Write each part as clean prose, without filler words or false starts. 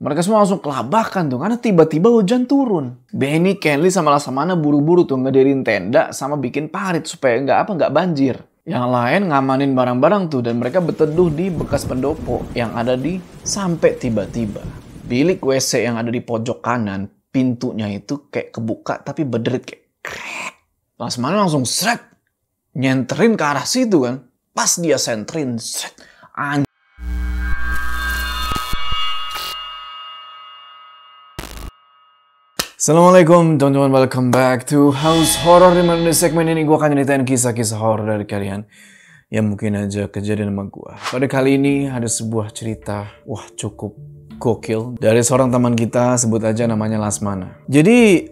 Mereka semua langsung kelabakan tuh, karena tiba-tiba hujan turun. Benny, Kenly, sama Laksamana buru-buru tuh ngedirin tenda sama bikin parit supaya nggak banjir. Yang lain ngamanin barang-barang tuh, dan mereka berteduh di bekas pendopo yang ada di sampai tiba-tiba bilik WC yang ada di pojok kanan, pintunya itu kayak kebuka tapi berderit kayak krek. Laksamana langsung sret nyenterin ke arah situ kan. Pas dia senterin, sret, Assalamualaikum teman-teman, welcome back to House Horror. Di segmen ini gue akan nyeritain kisah-kisah horor dari kalian yang mungkin aja kejadian sama gue. Pada kali ini ada sebuah cerita, wah cukup gokil, dari seorang teman kita, sebut aja namanya Laksamana. Jadi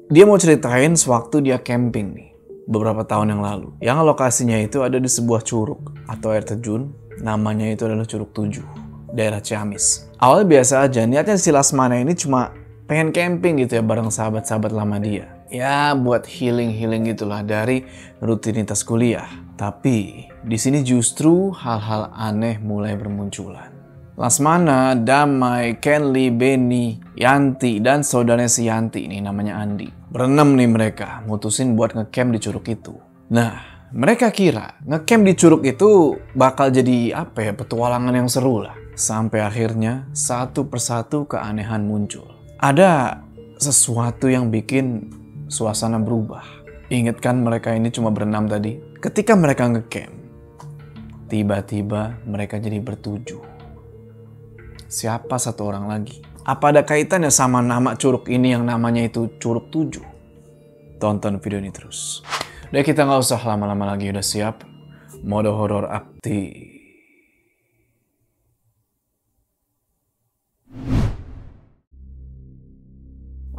dia mau ceritain sewaktu dia camping nih, beberapa tahun yang lalu. Yang lokasinya itu ada di sebuah curug atau air terjun, namanya itu adalah Curug 7, daerah Ciamis. Awalnya biasa aja, niatnya si Laksamana ini cuma pengen camping gitu ya bareng sahabat-sahabat lama dia. Ya buat healing gitulah dari rutinitas kuliah. Tapi di sini justru hal-hal aneh mulai bermunculan. Laksamana, Damai, Kenly, Benny, Yanti, dan saudaranya si Yanti ini namanya Andi. Berenam nih mereka mutusin buat ngecamp di curug itu. Nah, mereka kira ngecamp di curug itu bakal jadi apa ya, petualangan yang seru lah. Sampai akhirnya satu persatu keanehan muncul. Ada sesuatu yang bikin suasana berubah. Ingat kan mereka ini cuma berenam tadi? Ketika mereka ngecamp, tiba-tiba mereka jadi bertujuh. Siapa satu orang lagi? Apa ada kaitannya sama nama curug ini yang namanya itu Curug 7? Tonton video ini terus. Udah, kita nggak usah lama-lama lagi, udah siap? Mode horor aktif.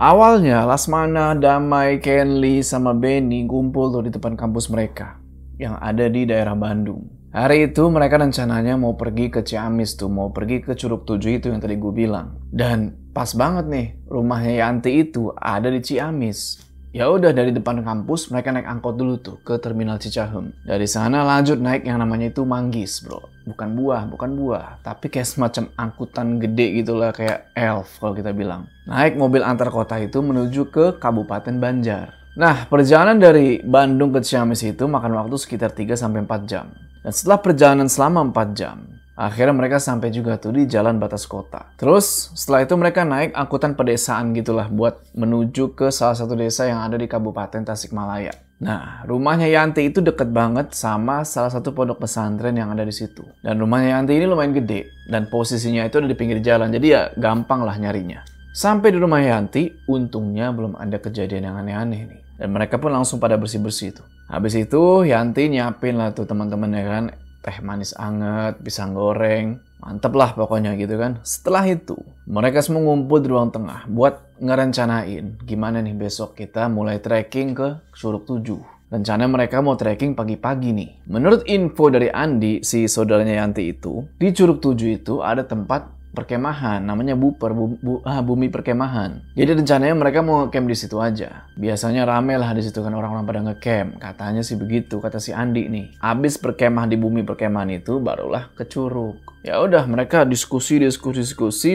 Awalnya Laksamana, Damai, Kenly, sama Benny kumpul tuh di depan kampus mereka yang ada di daerah Bandung. Hari itu mereka rencananya mau pergi ke Ciamis tuh, mau pergi ke Curug 7 itu yang tadi gue bilang. Dan pas banget nih, rumahnya Yanti itu ada di Ciamis. Ya udah, dari depan kampus mereka naik angkot dulu tuh ke Terminal Cicahem. Dari sana lanjut naik yang namanya itu Manggis, bro. Bukan buah, tapi kayak semacam angkutan gede gitulah, kayak elf kalau kita bilang. Naik mobil antar kota itu menuju ke Kabupaten Banjar. Nah, perjalanan dari Bandung ke Ciamis itu makan waktu sekitar 3-4 jam. Dan setelah perjalanan selama 4 jam, akhirnya mereka sampai juga tuh di jalan batas kota. Terus setelah itu mereka naik angkutan pedesaan gitulah buat menuju ke salah satu desa yang ada di Kabupaten Tasikmalaya. Nah, rumahnya Yanti itu deket banget sama salah satu pondok pesantren yang ada di situ. Dan rumahnya Yanti ini lumayan gede dan posisinya itu ada di pinggir jalan, jadi ya gampang lah nyarinya. Sampai di rumah Yanti, untungnya belum ada kejadian yang aneh-aneh nih. Dan mereka pun langsung pada bersih-bersih tuh. Habis itu Yanti nyiapin lah tuh teman-temannya kan, teh manis anget, pisang goreng, mantep lah pokoknya gitu kan. Setelah itu, mereka semua ngumpul di ruang tengah buat ngerencanain gimana nih besok kita mulai trekking ke Curug 7. Rencana mereka mau trekking pagi-pagi nih. Menurut info dari Andi, si saudaranya Yanti itu, di Curug 7 itu ada tempat perkemahan, namanya Bumi Perkemahan. Jadi rencananya mereka mau camp di situ aja. Biasanya rame lah di situ kan, orang-orang pada ngecamp. Katanya sih begitu, kata si Andi nih. Abis perkemah di Bumi Perkemahan itu barulah ke curug. Ya udah, mereka diskusi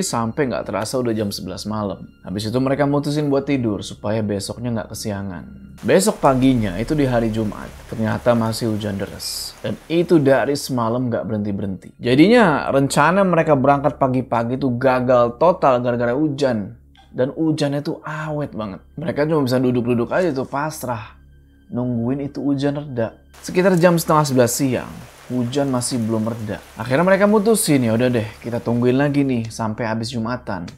sampai nggak terasa udah jam 11 malam. Habis itu mereka mutusin buat tidur supaya besoknya nggak kesiangan. Besok paginya itu di hari Jumat, ternyata masih hujan deras. Dan itu dari semalam nggak berhenti-berhenti. Jadinya rencana mereka berangkat pagi-pagi itu gagal total gara-gara hujan. Dan hujannya tuh awet banget. Mereka cuma bisa duduk-duduk aja tuh pasrah, nungguin itu hujan reda. Sekitar jam 10:30 siang, hujan masih belum reda. Akhirnya mereka mutusin, ya udah deh kita tungguin lagi nih sampai habis Jumatan.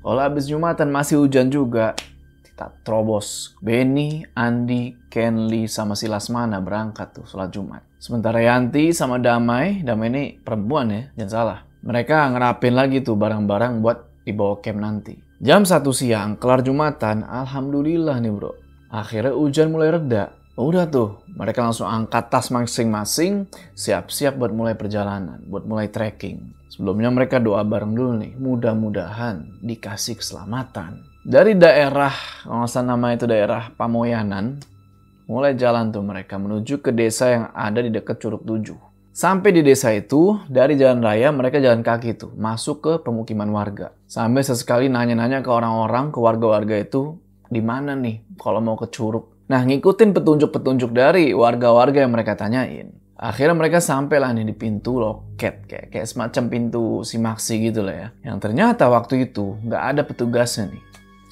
Kalau habis Jumatan masih hujan juga, kita terobos. Benny, Andi, Kenly, sama si Laksamana berangkat tuh sholat Jumat. Sementara Yanti sama Damai ini perempuan ya, jangan salah. Mereka ngerapin lagi tuh barang-barang buat dibawa camp nanti. Jam 1 siang, kelar Jumatan, alhamdulillah nih bro. Akhirnya hujan mulai reda. Udah tuh, mereka langsung angkat tas masing-masing, siap-siap buat mulai perjalanan, buat mulai trekking. Sebelumnya mereka doa bareng dulu nih, mudah-mudahan dikasih keselamatan. Dari daerah, kalau nggak salah nama itu daerah Pamoyanan, mulai jalan tuh mereka menuju ke desa yang ada di dekat Curug 7. Sampai di desa itu, dari jalan raya mereka jalan kaki tuh, masuk ke pemukiman warga. Sambil sesekali nanya-nanya ke orang-orang, ke warga-warga itu, di mana nih kalau mau ke Curug. Nah, ngikutin petunjuk-petunjuk dari warga-warga yang mereka tanyain. Akhirnya mereka sampailah nih di pintu loket, kayak semacam pintu simaksi gitu lah ya. Yang ternyata waktu itu nggak ada petugasnya nih.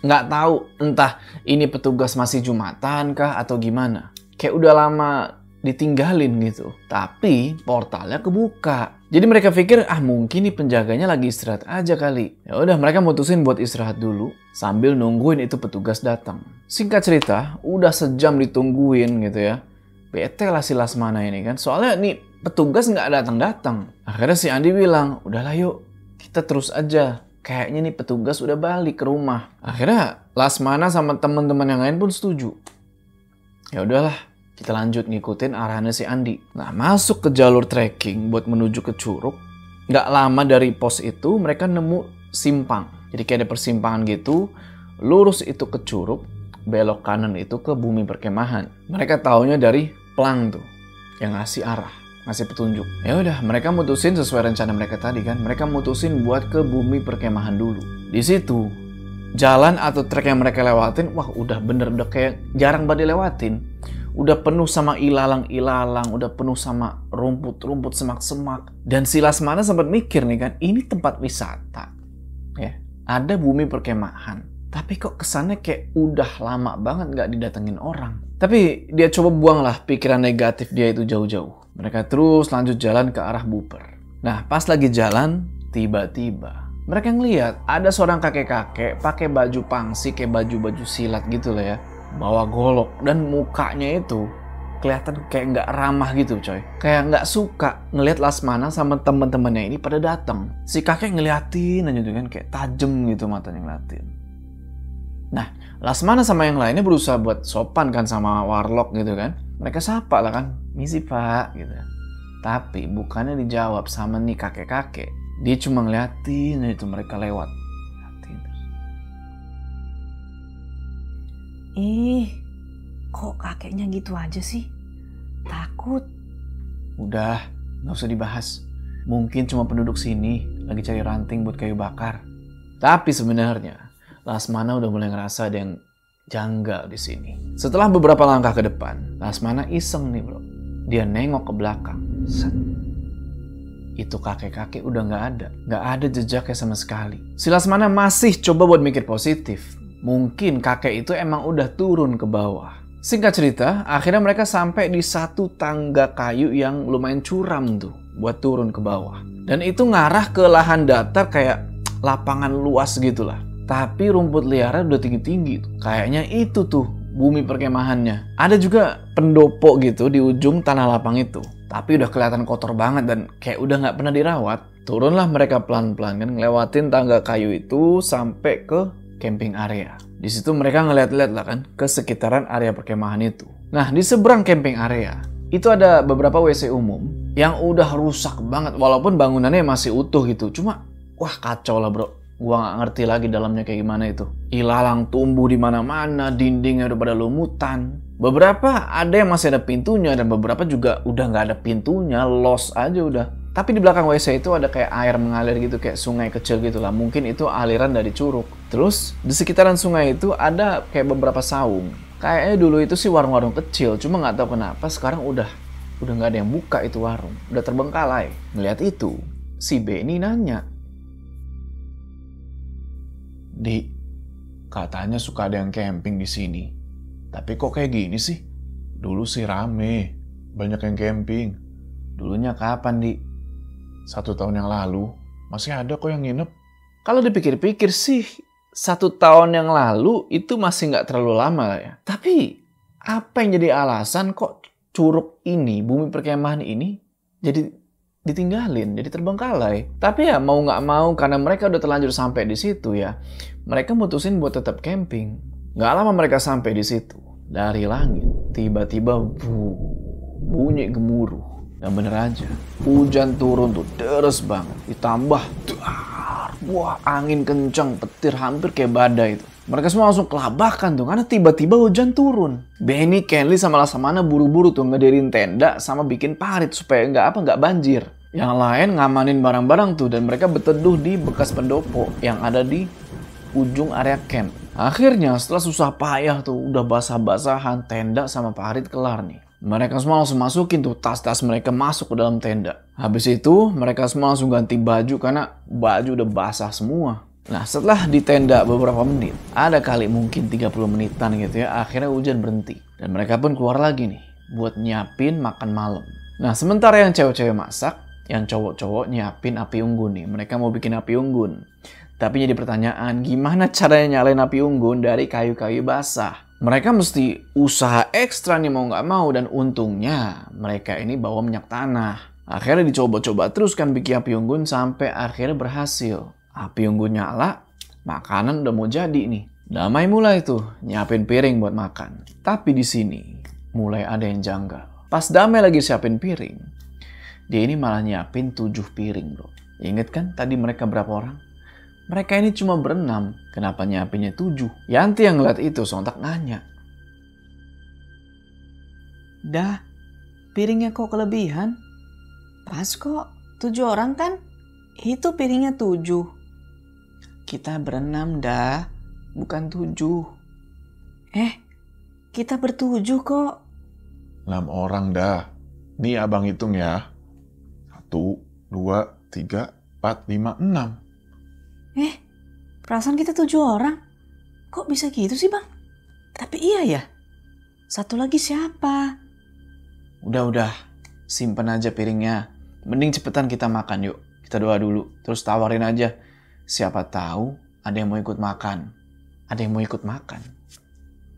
Nggak tahu entah ini petugas masih Jumatan kah atau gimana. Kayak udah lama ditinggalin gitu. Tapi portalnya kebuka. Jadi mereka pikir mungkin nih penjaganya lagi istirahat aja kali. Ya udah mereka mutusin buat istirahat dulu sambil nungguin itu petugas datang. Singkat cerita, udah sejam ditungguin gitu ya. Bete lah si Lasmana ini kan. Soalnya nih petugas nggak datang-datang. Akhirnya si Andi bilang, udahlah yuk kita terus aja. Kayaknya nih petugas udah balik ke rumah. Akhirnya Lasmana sama teman-teman yang lain pun setuju. Ya udahlah, kita lanjut ngikutin arahannya si Andi. Nah, masuk ke jalur trekking buat menuju ke Curug. Nggak lama dari pos itu, mereka nemu simpang. Jadi kayak ada persimpangan gitu. Lurus itu ke Curug, belok kanan itu ke bumi perkemahan. Mereka taunya dari Plang tuh, yang ngasih arah, ngasih petunjuk. Ya udah, mereka mutusin sesuai rencana mereka tadi kan. Mereka mutusin buat ke bumi perkemahan dulu. Di situ, jalan atau trek yang mereka lewatin, wah udah kayak jarang banget dilewatin. Udah penuh sama ilalang-ilalang, udah penuh sama rumput-rumput, semak-semak. Dan si Lasmana sempat mikir nih kan, ini tempat wisata. Ya, ada bumi perkemahan. Tapi kok kesannya kayak udah lama banget nggak didatengin orang. Tapi dia coba buanglah pikiran negatif dia itu jauh-jauh. Mereka terus lanjut jalan ke arah Buper. Nah, pas lagi jalan, tiba-tiba mereka ngeliat ada seorang kakek-kakek pakai baju pangsi, kayak baju-baju silat gitu lah ya. Bawa golok dan mukanya itu kelihatan kayak nggak ramah gitu coy. Kayak nggak suka ngelihat Lasmana sama teman-temannya ini pada datang. Si kakek ngeliatin aja tuh kan, kayak tajem gitu matanya ngeliatin. Nah, Lasmana sama yang lainnya berusaha buat sopan kan sama warlock gitu kan. Mereka sapa lah kan, misi pak gitu. Tapi bukannya dijawab sama nih kakek-kakek. Dia cuma ngeliatin aja tuh mereka lewat. Kok kakeknya gitu aja sih? Takut. Udah, nggak usah dibahas. Mungkin cuma penduduk sini lagi cari ranting buat kayu bakar. Tapi sebenarnya Lasmana udah mulai ngerasa ada yang janggal di sini. Setelah beberapa langkah ke depan, Lasmana iseng nih bro. Dia nengok ke belakang. Set. Itu kakek-kakek udah nggak ada. Nggak ada jejaknya sama sekali. Si Lasmana masih coba buat mikir positif. Mungkin kakek itu emang udah turun ke bawah. Singkat cerita, akhirnya mereka sampai di satu tangga kayu yang lumayan curam tuh buat turun ke bawah. Dan itu ngarah ke lahan datar kayak lapangan luas gitulah. Tapi rumput liarnya udah tinggi-tinggi tuh. Kayaknya itu tuh bumi perkemahannya. Ada juga pendopo gitu di ujung tanah lapang itu. Tapi udah kelihatan kotor banget dan kayak udah nggak pernah dirawat. Turunlah mereka pelan-pelan kan ngelewatin tangga kayu itu sampai ke camping area. Di situ mereka ngeliat-liat lah kan ke sekitaran area perkemahan itu. Nah, di seberang camping area itu ada beberapa WC umum yang udah rusak banget walaupun bangunannya masih utuh gitu. Cuma wah kacau lah bro. Gua nggak ngerti lagi dalamnya kayak gimana itu. Ilalang tumbuh di mana-mana, dindingnya udah pada lumutan. Beberapa ada yang masih ada pintunya dan beberapa juga udah nggak ada pintunya, los aja udah. Tapi di belakang WC itu ada kayak air mengalir gitu, kayak sungai kecil gitu lah. Mungkin itu aliran dari curug. Terus di sekitaran sungai itu ada kayak beberapa saung. Kayaknya dulu itu sih warung-warung kecil, cuma nggak tahu kenapa sekarang udah nggak ada yang buka itu warung. Udah terbengkalai. Ngeliat itu, si Benny nanya, "Di, katanya suka ada yang camping di sini. Tapi kok kayak gini sih? Dulu sih rame, banyak yang camping." "Dulunya kapan, Di?" 1 tahun yang lalu. Masih ada kok yang nginep." Kalau dipikir-pikir sih, 1 tahun yang lalu itu masih nggak terlalu lama lah ya. Tapi, apa yang jadi alasan kok curug ini, bumi perkemahan ini, jadi ditinggalin, jadi terbengkalai? Tapi ya mau nggak mau, karena mereka udah terlanjur sampai di situ ya, mereka mutusin buat tetap camping. Nggak lama mereka sampai di situ. Dari langit, tiba-tiba bunyi gemuruh. Dan bener aja, hujan turun tuh deres banget. Ditambah, wah angin kencang, petir hampir kayak badai itu. Mereka semua langsung kelabakan tuh, karena tiba-tiba hujan turun. Benny, Kenly, sama Laksamana buru-buru tuh ngedirin tenda sama bikin parit supaya nggak banjir. Yang lain ngamanin barang-barang tuh, dan mereka berteduh di bekas pendopo yang ada di ujung area camp. Akhirnya setelah susah payah tuh, udah basah-basahan, tenda sama parit kelar nih. Mereka semua langsung masukin tuh tas-tas mereka masuk ke dalam tenda. Habis itu mereka semua langsung ganti baju karena baju udah basah semua. Nah, setelah di tenda beberapa menit, ada kali mungkin 30 menitan gitu ya, akhirnya hujan berhenti. Dan mereka pun keluar lagi nih, buat nyiapin makan malam. Nah, sementara yang cewek-cewek masak, yang cowok-cowok nyiapin api unggun nih. Mereka mau bikin api unggun. Tapi jadi pertanyaan, gimana caranya nyalain api unggun dari kayu-kayu basah? Mereka mesti usaha ekstra nih mau nggak mau, dan untungnya mereka ini bawa minyak tanah. Akhirnya dicoba-coba terus kan bikin api unggun sampai akhirnya berhasil. Api unggun nyala, makanan udah mau jadi nih. Damai mulai tuh nyiapin piring buat makan. Tapi di sini mulai ada yang janggal. Pas Damai lagi siapin piring, dia ini malah nyiapin 7 piring bro. Ingat kan tadi mereka berapa orang? Mereka ini cuma berenam, kenapa nyiapinnya 7? Yanti yang ngeliat itu sontak nanya. Dah, piringnya kok kelebihan? Pas kok, 7 orang kan? Itu piringnya 7. Kita berenam dah, bukan 7. Kita bertujuh kok. 6 orang dah. Nih abang hitung ya. 1, 2, 3, 4, 5, 6. Perasaan kita 7 orang. Kok bisa gitu sih bang? Tapi iya ya. Satu lagi siapa? Udah, simpen aja piringnya. Mending cepetan kita makan yuk. Kita doa dulu, terus tawarin aja. Siapa tahu ada yang mau ikut makan. Ada yang mau ikut makan.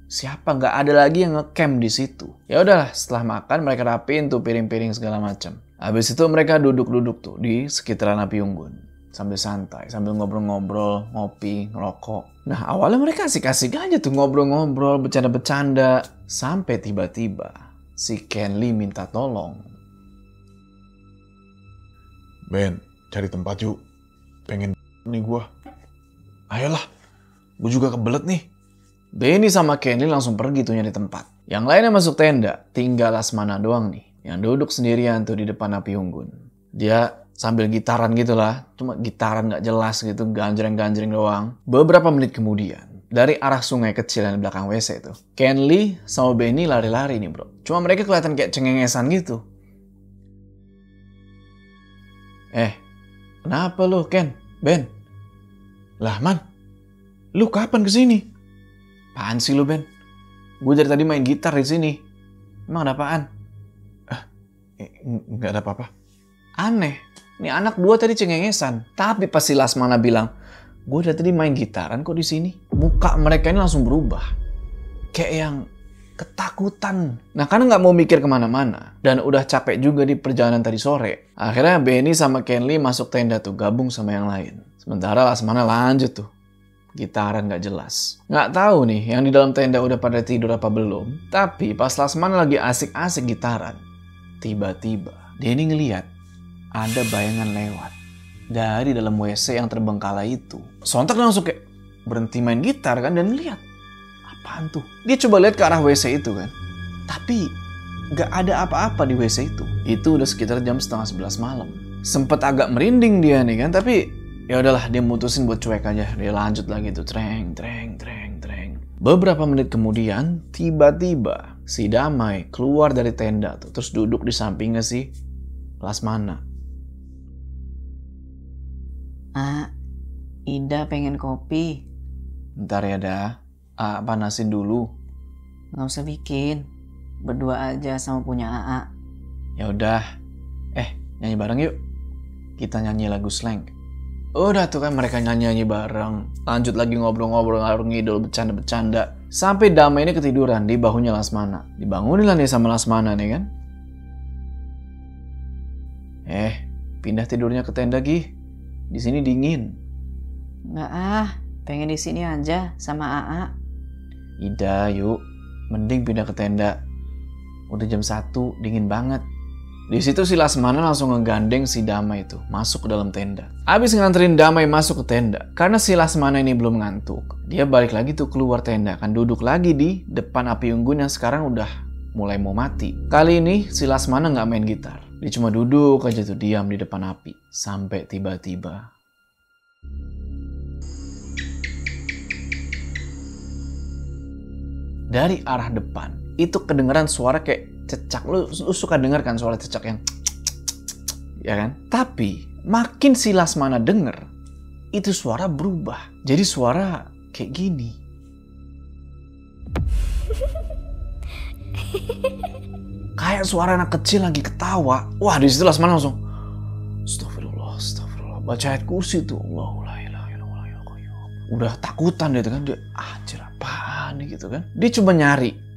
Siapa? Nggak ada lagi yang ngecamp di situ. Ya udahlah, setelah makan mereka rapiin tuh piring-piring segala macam. Habis itu mereka duduk-duduk tuh di sekitaran api unggun. Sambil santai, sambil ngobrol-ngobrol, ngopi, ngerokok. Nah awalnya mereka asik-asik aja tuh ngobrol-ngobrol, bercanda-bercanda. Sampai tiba-tiba si Kenly minta tolong. Ben, cari tempat yuk. Pengen nih gua. Ayolah, gua juga kebelet nih. Benny sama Kenly langsung pergi tuh nyari tempat. Yang lainnya masuk tenda, tinggal Laksamana doang nih. Yang duduk sendirian tuh di depan api unggun. Dia sambil gitaran gitu lah, cuma gitaran gak jelas gitu, ganjreng-ganjreng doang. Beberapa menit kemudian, dari arah sungai kecil yang di belakang WC itu, Kenly sama Benny lari-lari nih bro. Cuma mereka kelihatan kayak cengengesan gitu. Kenapa lu Ken? Ben? Lah man, lu kapan kesini? Apaan sih lu Ben? Gue dari tadi main gitar di sini. Emang ada apaan? Nggak ada apa-apa. Aneh. Nih anak gua tadi cengengesan. Tapi pas si Laksamana bilang, gue dari tadi main gitaran kok di sini. Muka mereka ini langsung berubah. Kayak yang ketakutan. Nah karena nggak mau mikir kemana-mana. Dan udah capek juga di perjalanan tadi sore. Akhirnya Benny sama Kenly masuk tenda tuh, gabung sama yang lain. Sementara Laksamana lanjut tuh. Gitaran gak jelas. Nggak tahu nih yang di dalam tenda udah pada tidur apa belum. Tapi pas Laksamana lagi asik-asik gitaran, tiba-tiba dia ini ngeliat ada bayangan lewat dari dalam WC yang terbengkalai itu. Sontak dia langsung kayak berhenti main gitar kan dan lihat. Apaan tuh? Dia coba lihat ke arah WC itu kan. Tapi gak ada apa-apa di WC itu. Itu udah sekitar jam 10:30 malam. Sempet agak merinding dia nih kan, tapi ya udahlah, dia mutusin buat cuek aja. Dia lanjut lagi tuh, treng. Beberapa menit kemudian, tiba-tiba si Damai keluar dari tenda tuh, terus duduk di sampingnya si Laksamana. Ida pengen kopi. Bentar ya dah, panasin dulu. Nggak usah bikin, berdua aja sama punya AA. Ya udah, nyanyi bareng yuk. Kita nyanyi lagu slang. Udah tuh kan mereka nyanyi bareng. Lanjut lagi ngobrol-ngobrol, ngalur ngidul, bercanda-bercanda. Sampai Damai ini ketiduran di bahunya Laksamana. Dibangunin lah nih sama Laksamana nih kan. Pindah tidurnya ke tenda Gi. Di sini dingin. Nggak pengen di sini aja sama AA. Ida, yuk. Mending pindah ke tenda. Udah jam 1, dingin banget. Di situ si Lasmana langsung ngegandeng si Damai itu masuk ke dalam tenda. Abis nganterin Damai masuk ke tenda, karena si Lasmana ini belum ngantuk, dia balik lagi tuh keluar tenda, kan duduk lagi di depan api unggun yang sekarang udah mulai mau mati. Kali ini si Lasmana nggak main gitar, dia cuma duduk aja tuh diam di depan api. Sampai tiba-tiba dari arah depan itu kedengeran suara kayak cecak. Lu suka denger kan suara cecak yang ya kan? Tapi makin si Lasmana denger, itu suara berubah. Jadi suara kayak gini. Kayak suara anak kecil lagi ketawa. Wah, di situ Lasmana langsung astagfirullah, astagfirullah. Baca ayat kursi tuh. Allahu la ilaha illallah ya qayyum. Udah takutan dia tuh kan. Dia anjir apaan nih gitu kan. Dia coba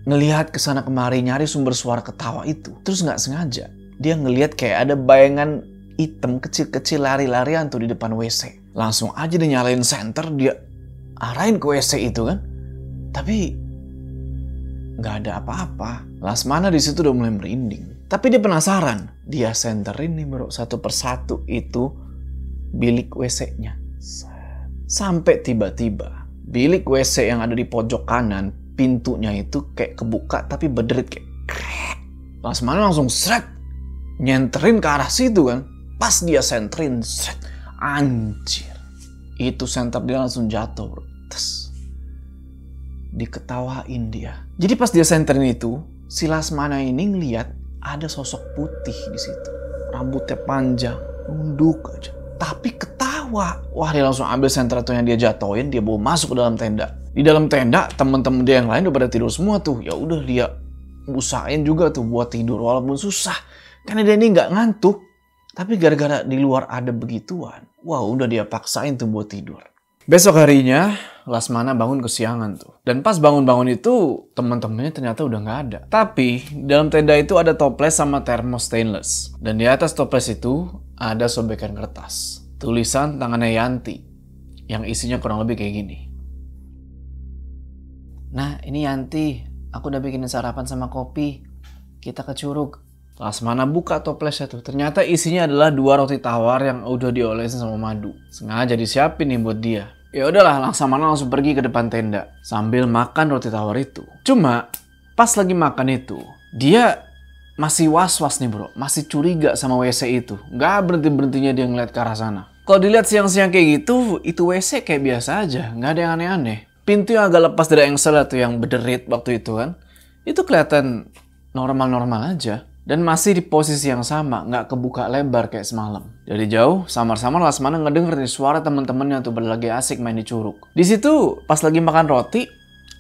ngelihat kesana kemari, nyari sumber suara ketawa itu. Terus nggak sengaja dia ngelihat kayak ada bayangan hitam kecil-kecil lari-larian tuh di depan WC. Langsung aja dia nyalain senter, dia arahin ke WC itu kan. Tapi nggak ada apa-apa. Lasmana di situ udah mulai merinding. Tapi dia penasaran. Dia senterin nih bro, satu persatu itu bilik WC-nya. Sampai tiba-tiba bilik WC yang ada di pojok kanan, pintunya itu kayak kebuka tapi berderit kayak krek. Lasmana langsung seret nyenterin ke arah situ kan. Pas dia senterin seret, anjir, itu senter dia langsung jatuh bro. Tes. Diketawain dia. Jadi pas dia senterin itu, si Lasmana ini ngeliat ada sosok putih di situ, rambutnya panjang, nunduk aja, tapi ketawa. Wah, dia langsung ambil senter itu yang dia jatuhin, dia bawa masuk ke dalam tenda. Di dalam tenda, temen-temen dia yang lain udah pada tidur semua tuh. Ya udah dia usahain juga tuh buat tidur walaupun susah. Karena dia ini nggak ngantuk. Tapi gara-gara di luar ada begituan, wah udah dia paksain tuh buat tidur. Besok harinya, Lasmana bangun kesiangan tuh. Dan pas bangun-bangun itu, teman-temannya ternyata udah nggak ada. Tapi dalam tenda itu ada toples sama termos stainless. Dan di atas toples itu ada sobekan kertas. Tulisan tangannya Yanti. Yang isinya kurang lebih kayak gini. Nah, ini Yanti, aku udah bikinin sarapan sama kopi. Kita ke Curug. Lasmana buka toplesnya tuh. Ternyata isinya adalah 2 roti tawar yang udah diolesin sama madu. Sengaja disiapin nih buat dia. Ya udahlah, Lasmana langsung pergi ke depan tenda sambil makan roti tawar itu. Cuma pas lagi makan itu, dia masih was-was nih bro. Masih curiga sama WC itu. Gak berhenti-berhentinya dia ngeliat ke arah sana. Kalau dilihat siang-siang kayak gitu, itu WC kayak biasa aja. Gak ada yang aneh-aneh. Pintu yang agak lepas dari engsel tuh yang berderit waktu itu kan, itu kelihatan normal-normal aja. Dan masih di posisi yang sama, nggak kebuka lebar kayak semalam. Dari jauh, samar-samar Lasmana ngedenger nih suara temen-temennya tuh lagi asik main di Curug. Di situ, pas lagi makan roti,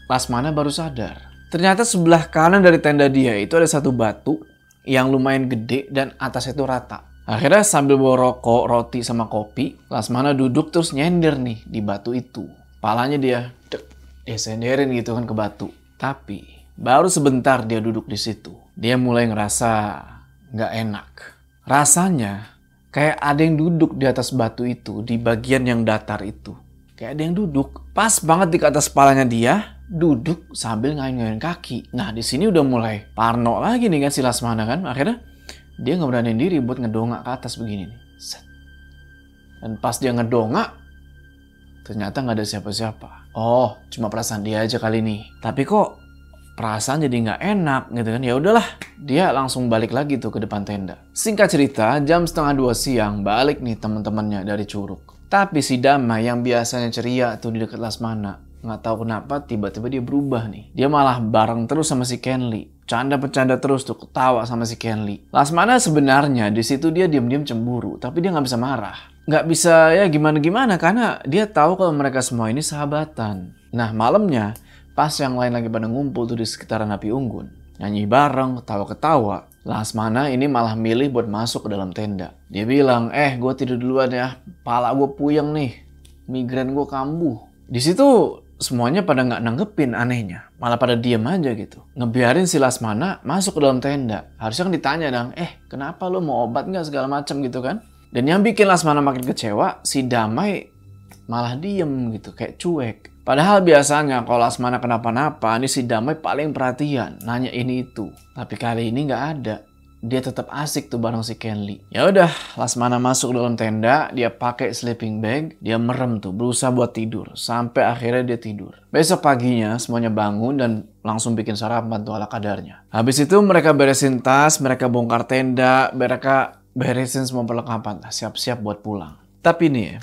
Lasmana baru sadar. Ternyata sebelah kanan dari tenda dia itu ada satu batu yang lumayan gede dan atasnya itu rata. Akhirnya sambil bawa rokok, roti sama kopi, Lasmana duduk terus nyender nih di batu itu. Palanya dia senderin gitu kan ke batu. Tapi baru sebentar dia duduk di situ, dia mulai ngerasa nggak enak. Rasanya kayak ada yang duduk di atas batu itu, di bagian yang datar itu. Kayak ada yang duduk. Pas banget di atas kepalanya dia, duduk sambil ngayun-ngayun kaki. Nah di sini udah mulai parno lagi nih kan si Lasmana kan. Akhirnya dia nggak beraniin diri buat ngedongak ke atas begini nih. Set. Dan pas dia ngedongak, ternyata nggak ada siapa-siapa. Oh, cuma perasaan dia aja kali ini. Tapi kok perasaan jadi nggak enak gitu kan. Ya udahlah, dia langsung balik lagi tuh ke depan tenda. Singkat cerita, jam 1:30 siang balik nih teman-temannya dari Curug. Tapi si Damai yang biasanya ceria tuh di dekat Lasmana, nggak tahu kenapa tiba-tiba dia berubah nih. Dia malah bareng terus sama si Kenli. Canda-bercanda terus tuh, ketawa sama si Kenli. Lasmana sebenarnya di situ dia diam-diam cemburu, tapi dia nggak bisa marah. Nggak bisa ya gimana-gimana karena dia tahu kalau mereka semua ini sahabatan. Nah malamnya, pas yang lain lagi pada ngumpul tuh di sekitaran api unggun, nyanyi bareng, ketawa-ketawa, Lasmana ini malah milih buat masuk ke dalam tenda. Dia bilang, gue tidur duluan ya, pala gue puyeng nih, migrain gue kambuh. Di situ semuanya pada nggak nanggepin anehnya, malah pada diem aja gitu. Ngebiarin si Lasmana masuk ke dalam tenda. Harusnya kan ditanya dong, kenapa lo mau obat nggak segala macam gitu kan? Dan yang bikin Lasmana makin kecewa, si Damai malah diem gitu, kayak cuek. Padahal biasanya kalau Lasmana kenapa-napa, ini si Damai paling perhatian, nanya ini itu. Tapi kali ini nggak ada. dia tetap asik tuh bareng si Kenli. Ya udah, Lasmana masuk dalam tenda, dia pakai sleeping bag, dia merem tuh, berusaha buat tidur. Sampai akhirnya dia tidur. Besok paginya semuanya bangun dan langsung bikin sarapan tuh ala kadarnya. Habis itu mereka beresin tas, mereka bongkar tenda, mereka beresin semua perlengkapan, siap-siap buat pulang. Tapi nih ya,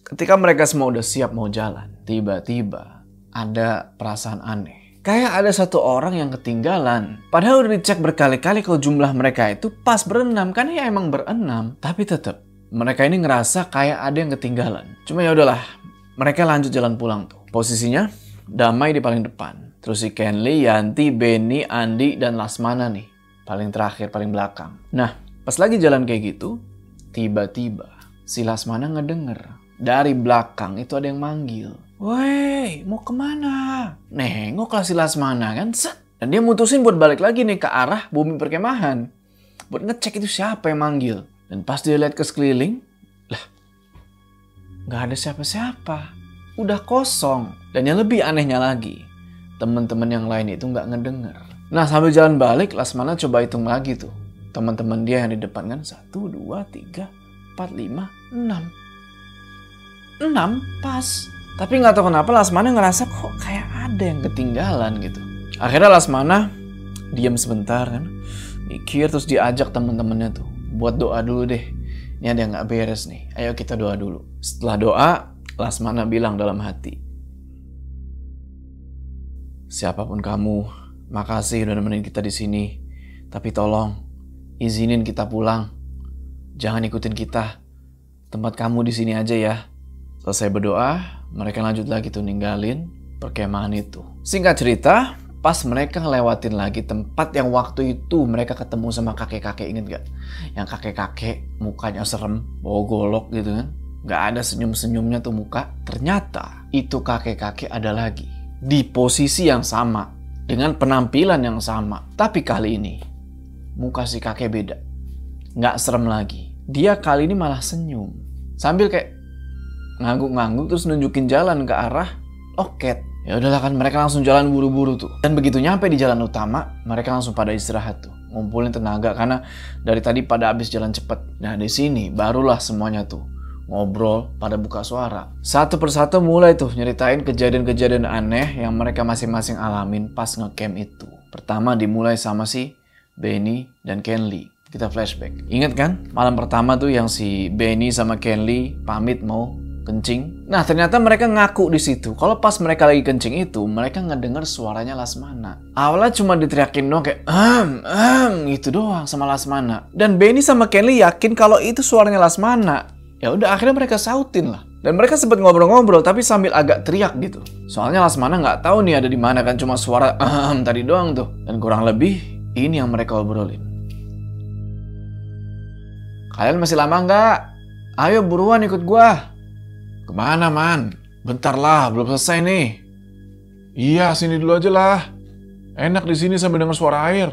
ketika mereka semua udah siap mau jalan, tiba-tiba ada perasaan aneh. Kayak ada satu orang yang ketinggalan. Padahal udah dicek berkali-kali kalau jumlah mereka itu pas berenam. Kan ya emang berenam. Tapi tetap mereka ini ngerasa kayak ada yang ketinggalan. Cuma ya udahlah, mereka lanjut jalan pulang tuh. Posisinya Damai di paling depan. Terus si Kenli, Yanti, Benny, Andi, dan Lasmana nih. Paling terakhir, paling belakang. Nah, pas lagi jalan kayak gitu, tiba-tiba si Lasmana ngedenger. Dari belakang itu ada yang manggil. Woi, mau kemana? Nengok lah si Lasmana kan. Set. Dan dia mutusin buat balik lagi nih ke arah bumi perkemahan. Buat ngecek itu siapa yang manggil. Dan pas dia lihat ke sekeliling, lah, gak ada siapa-siapa. Udah kosong. Dan yang lebih anehnya lagi, teman-teman yang lain itu gak ngedenger. Nah, sambil jalan balik, Lasmana coba hitung lagi tuh. Teman-teman dia yang di depan kan, 1, 2, 3, 4, 5, 6. 6 pas. Tapi nggak tahu kenapa Lasmana ngerasa kok kayak ada yang ketinggalan gitu. Akhirnya Lasmana diam sebentar kan, mikir terus diajak temen-temennya tuh buat doa dulu deh. Ini ada yang nggak beres nih. Ayo kita doa dulu. Setelah doa, Lasmana bilang dalam hati, siapapun kamu, makasih udah nemenin kita di sini. Tapi tolong izinin kita pulang. Jangan ikutin kita. Tempat kamu di sini aja ya. Selesai berdoa, mereka lanjut lagi tuh ninggalin perkemahan itu. Singkat cerita, pas mereka ngelewatin lagi tempat yang waktu itu mereka ketemu sama kakek-kakek, inget gak? Yang kakek-kakek mukanya serem, bawa golok gitu kan. Gak ada senyum-senyumnya tuh muka. Ternyata itu kakek-kakek ada lagi. Di posisi yang sama. Dengan penampilan yang sama. Tapi kali ini, muka si kakek beda. Gak serem lagi. Dia kali ini malah senyum. Sambil kayak ngangguk-ngangguk terus nunjukin jalan ke arah loket. Ya udahlah kan, mereka langsung jalan buru-buru tuh. Dan begitu nyampe di jalan utama, mereka langsung pada istirahat tuh, ngumpulin tenaga karena dari tadi pada habis jalan cepet. Nah di sini barulah semuanya tuh ngobrol, pada buka suara. Satu persatu mulai tuh nyeritain kejadian-kejadian aneh yang mereka masing-masing alamin pas ngecamp itu. Pertama dimulai sama si Benny dan Kenli. Kita flashback. Ingat kan malam pertama tuh yang si Benny sama Kenli pamit mau kencing. Nah ternyata mereka ngaku di situ. Kalau pas mereka lagi kencing itu, mereka ngedenger suaranya Lasmana. Awalnya cuma diteriakin doang kayak gitu doang sama Lasmana. Dan Benny sama Kenli yakin kalau itu suaranya Lasmana. Ya udah akhirnya mereka sautin lah. Dan mereka sempat ngobrol-ngobrol tapi sambil agak teriak gitu. Soalnya Lasmana nggak tahu nih ada di mana kan, cuma suara tadi doang tuh. Dan kurang lebih ini yang mereka obrolin. Kalian masih lama nggak? Ayo buruan ikut gua. Kemana man? Bentar lah, belum selesai nih. Iya, sini dulu aja lah. Enak di sini sambil denger suara air.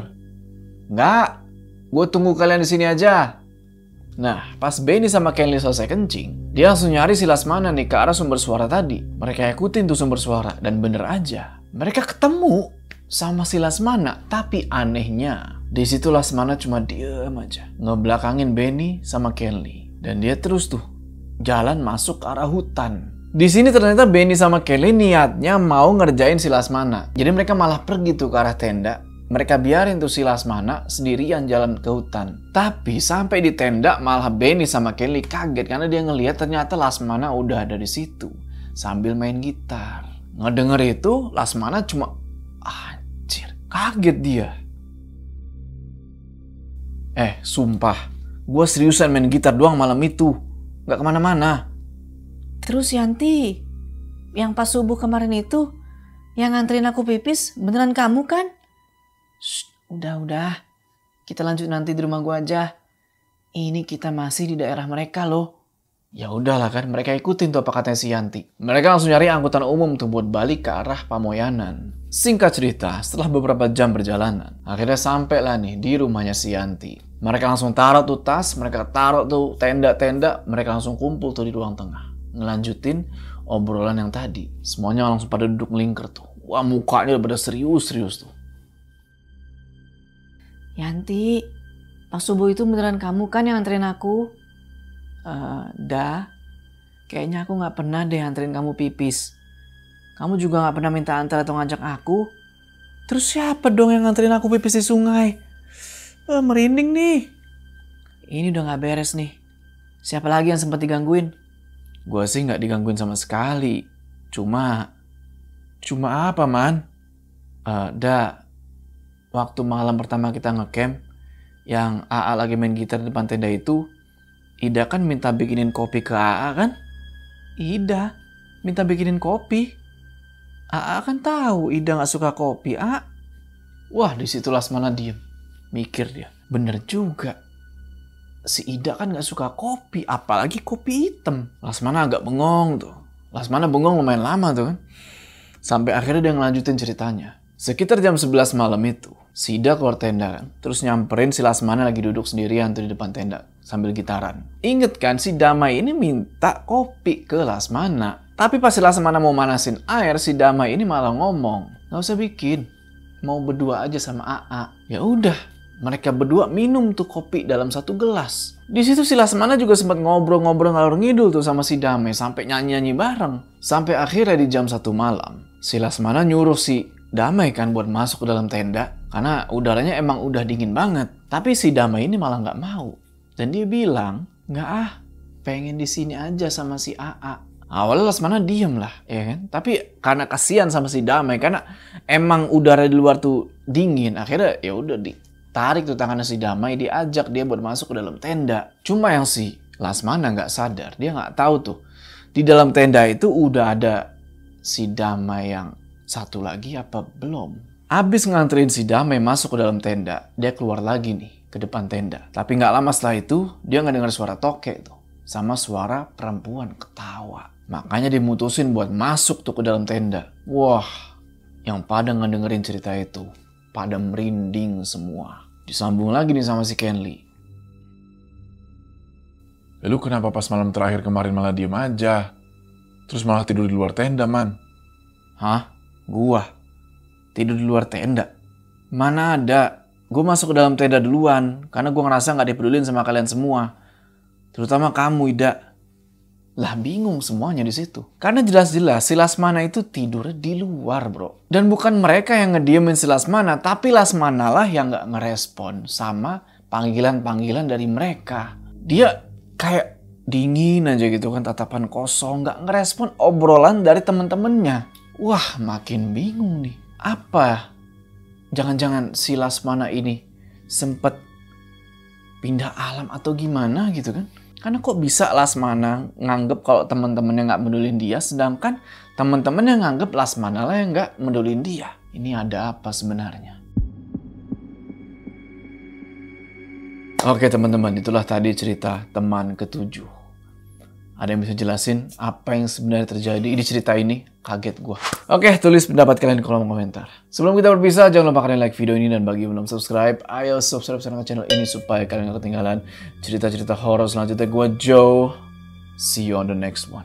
Nggak, gue tunggu kalian di sini aja. Nah, pas Benny sama Kenli selesai kencing, dia langsung nyari si Lasmana nih ke arah sumber suara tadi. Mereka ikutin tuh sumber suara, dan bener aja, mereka ketemu sama si Lasmana. Tapi anehnya, di situ Lasmana cuma diem aja, ngebelakangin Benny sama Kenli. Dan dia terus tuh jalan masuk ke arah hutan. Di sini ternyata Benny sama Kenli niatnya mau ngerjain si Lasmana. Jadi mereka malah pergi tuh ke arah tenda. Mereka biarin tuh si Lasmana sendirian jalan ke hutan. Tapi sampai di tenda malah Benny sama Kenli kaget karena dia ngelihat ternyata Lasmana udah ada di situ sambil main gitar. Ngedenger itu Lasmana cuma anjir, kaget dia. Sumpah, gue seriusan main gitar doang malam itu. Gak kemana-mana. Terus Yanti, yang pas subuh kemarin itu, yang nganterin aku pipis, beneran kamu kan? Shh, udah. Kita lanjut nanti di rumah gua aja. Ini kita masih di daerah mereka loh. Ya udahlah kan, mereka ikutin tuh apa katanya si Yanti. Mereka langsung nyari angkutan umum tuh buat balik ke arah Pamoyanan. Singkat cerita, setelah beberapa jam perjalanan, akhirnya sampai lah nih di rumahnya si Yanti. Mereka langsung taruh tuh tas, mereka taruh tuh tenda-tenda, mereka langsung kumpul tuh di ruang tengah. Ngelanjutin obrolan yang tadi. Semuanya langsung pada duduk melingkar tuh. Wah mukanya udah pada serius tuh. Yanti, Pas subuh itu beneran kamu kan yang anterin aku? Kayaknya aku nggak pernah deh anterin kamu pipis. Kamu juga nggak pernah minta antar atau ngajak aku. Terus siapa dong yang nganterin aku pipis di sungai? Merinding nih. Ini udah nggak beres nih. Siapa lagi yang sempat digangguin? Gua sih nggak digangguin sama sekali. Cuma apa, Man? Waktu malam pertama kita ngecamp, yang AA lagi main gitar di depan tenda itu, Ida kan minta bikinin kopi ke AA kan? Ida minta bikinin kopi. AA kan tahu Ida nggak suka kopi, A. Wah, disitulah Lasmana diem. Mikir dia, bener juga. Si Ida kan nggak suka kopi, apalagi kopi hitam. Lasmana agak bengong tuh. Lasmana bengong lumayan lama tuh kan. Sampai akhirnya dia ngelanjutin ceritanya. Sekitar jam 11 malam itu, si Ida keluar tenda kan. Terus nyamperin si Lasmana lagi duduk sendirian tuh di depan tenda sambil gitaran. Ingat kan, si Damai ini minta kopi ke Lasmana. Tapi pas si Lasmana mau manasin air, si Damai ini malah ngomong, nggak usah bikin, mau berdua aja sama AA. Ya udah, mereka berdua minum tuh kopi dalam satu gelas. Di situ si Lasmana juga sempat ngobrol-ngobrol ngalor ngidul tuh sama si Damai sampai nyanyi-nyanyi bareng. Sampai akhirnya di jam 1 malam, si Lasmana nyuruh si Damai kan buat masuk ke dalam tenda karena udaranya emang udah dingin banget. Tapi si Damai ini malah nggak mau dan dia bilang, nggak pengen di sini aja sama si AA. Awalnya Lasmana diem lah, ya kan? Tapi karena kasihan sama si Damai, karena emang udara di luar tuh dingin, akhirnya ya udah ditarik tuh tangannya si Damai, diajak dia buat masuk ke dalam tenda. Cuma yang si Lasmana nggak sadar, dia nggak tahu tuh di dalam tenda itu udah ada si Damai yang satu lagi apa belum. Abis nganterin si Damai masuk ke dalam tenda, dia keluar lagi nih ke depan tenda. Tapi nggak lama setelah itu dia nggak dengar suara tokek tuh, sama suara perempuan ketawa. Makanya dia mutusin buat masuk tuh ke dalam tenda. Wah, yang pada ngedengerin cerita itu, pada merinding semua. Disambung lagi nih sama si Kenli. Lu kenapa pas malam terakhir kemarin malah diem aja? Terus malah tidur di luar tenda, Man? Hah? Gua? Tidur di luar tenda? Mana ada? Gue masuk ke dalam tenda duluan, karena gue ngerasa gak dipedulin sama kalian semua. Terutama kamu, Ida. Lah bingung semuanya di situ. Karena jelas-jelas si Lasmana itu tidur di luar, bro. Dan bukan mereka yang ngediemin si Lasmana, tapi Lasmana lah yang gak ngerespon sama panggilan-panggilan dari mereka. Dia kayak dingin aja gitu kan, tatapan kosong, gak ngerespon obrolan dari temen-temennya. Wah, makin bingung nih. Apa? Jangan-jangan si Lasmana ini sempet pindah alam atau gimana gitu kan? Karena kok bisa Lasmana nganggep kalau teman-temannya nggak pedulin dia, sedangkan teman-temannya nganggep Lasmana lah yang nggak pedulin dia. Ini ada apa sebenarnya? Oke teman-teman, itulah tadi cerita teman ketujuh. Ada yang bisa jelasin apa yang sebenarnya terjadi di cerita ini? Kaget gue. Oke, tulis pendapat kalian di kolom komentar. Sebelum kita berpisah, jangan lupa kalian like video ini, dan bagi yang belum subscribe, ayo subscribe sekarang ke channel ini supaya kalian gak ketinggalan cerita-cerita horor selanjutnya. Gue Joe. See you on the next one.